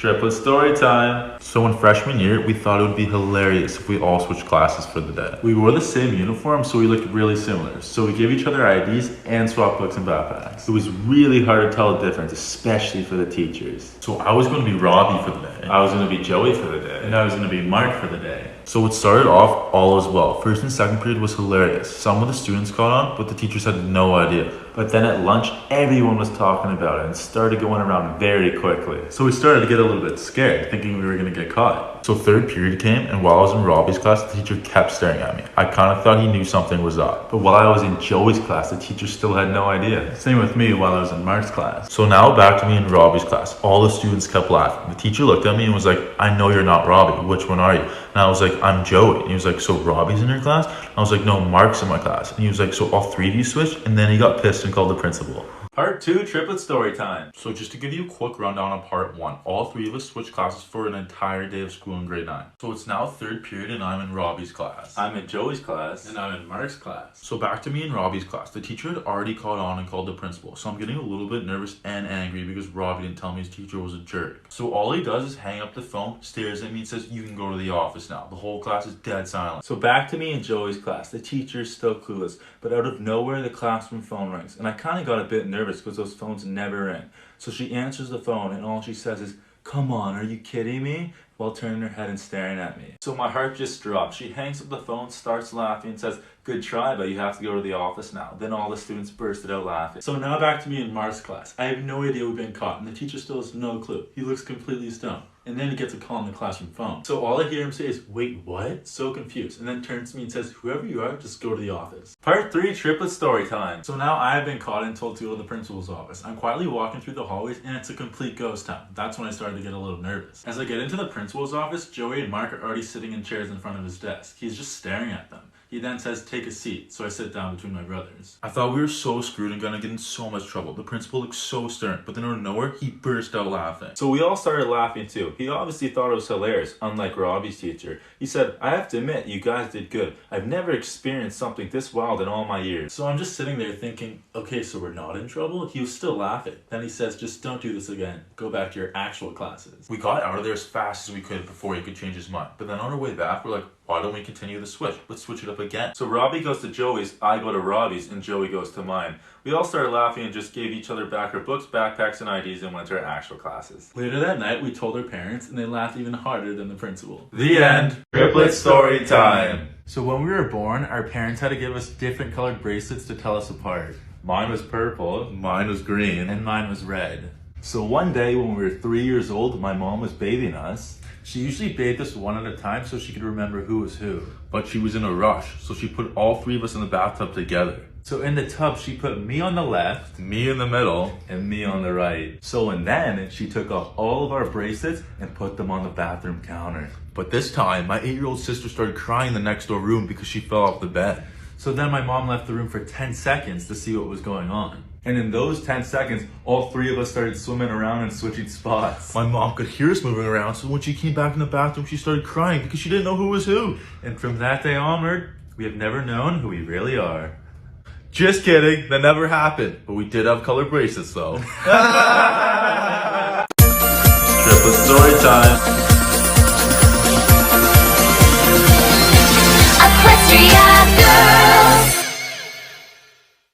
Triplet story time. So in freshman year, we thought it would be hilarious if we all switched classes for the day. We wore the same uniform, so we looked really similar. So we gave each other IDs and swapped books and backpacks. It was really hard to tell the difference, especially for the teachers. So I was going to be Robbie for the day. I was going to be Joey for the day. And I was going to be Mark for the day. So it started off all as well. First and second period was hilarious. Some of the students caught on, but the teachers had no idea. But then at lunch, everyone was talking about it and started going around very quickly. So we started to get a little bit scared, thinking we were going to get caught. So third period came, and while I was in Robbie's class, the teacher kept staring at me. I kind of thought he knew something was up. But while I was in Joey's class, the teacher still had no idea. Same with me while I was in Mark's class. So now back to me in Robbie's class. All the students kept laughing. The teacher looked at me and was like, "I know you're not Robbie. Which one are you?" And I was like, "I'm Joey." And he was like, "So Robbie's in your class?" And I was like, "No, Mark's in my class." And he was like, "So all three of you switched?" And then he got pissed and called the principal. Part 2, triplet story time. So just to give you a quick rundown on part 1, all three of us switched classes for an entire day of school in grade 9. So it's now third period and I'm in Robbie's class. I'm in Joey's class. And I'm in Mark's class. So back to me in Robbie's class. The teacher had already caught on and called the principal. So I'm getting a little bit nervous and angry because Robbie didn't tell me his teacher was a jerk. So all he does is hang up the phone, stares at me and says, "You can go to the office now." The whole class is dead silent. So back to me in Joey's class. The teacher is still clueless. But out of nowhere, the classroom phone rings. And I kind of got a bit nervous because those phones never ring. So she answers the phone and all she says is, "Come on, are you kidding me?" while turning her head and staring at me. So my heart just dropped. She hangs up the phone, starts laughing and says, "Good try, but you have to go to the office now." Then all the students bursted out laughing. So now back to me in Mark's class. I have no idea we've been caught and the teacher still has no clue. He looks completely stoned. And then he gets a call on the classroom phone. So all I hear him say is, "Wait, what?" So confused. And then turns to me and says, "Whoever you are, just go to the office." Part 3, triplet story time. So now I have been caught and told to go to the principal's office. I'm quietly walking through the hallways and it's a complete ghost town. That's when I started to get a little nervous. As I get into the principal's office, Joey and Mark are already sitting in chairs in front of his desk. He's just staring at them. He then says, "Take a seat," so I sit down between my brothers. I thought we were so screwed and gonna get in so much trouble. The principal looked so stern, but then out of nowhere, he burst out laughing. So we all started laughing too. He obviously thought it was hilarious, unlike Robbie's teacher. He said, "I have to admit, you guys did good. I've never experienced something this wild in all my years." So I'm just sitting there thinking, okay, so we're not in trouble? He was still laughing. Then he says, "Just don't do this again. Go back to your actual classes." We got out of there as fast as we could before he could change his mind. But then on our way back, we're like, why don't we continue the switch? Let's switch it up again. So Robbie goes to Joey's, I go to Robbie's, and Joey goes to mine. We all started laughing and just gave each other back our books, backpacks, and IDs and went to our actual classes. Later that night, we told our parents, and they laughed even harder than the principal. The end. Triplet story time. So when we were born, our parents had to give us different colored bracelets to tell us apart. Mine was purple, mine was green, and mine was red. So one day when we were 3 years old, my mom was bathing us. She usually bathed us one at a time so she could remember who was who. But she was in a rush, so she put all three of us in the bathtub together. So in the tub, she put me on the left, me in the middle, and me on the right. So and then she took off all of our bracelets and put them on the bathroom counter. But this time, my 8-year-old sister started crying in the next door room because she fell off the bed. So then my mom left the room for 10 seconds to see what was going on. And in those 10 seconds, all three of us started swimming around and switching spots. My mom could hear us moving around, so when she came back in the bathroom, she started crying because she didn't know who was who. And from that day onward, we have never known who we really are. Just kidding, that never happened. But we did have colored bracelets though. Triplet story time. Equestria.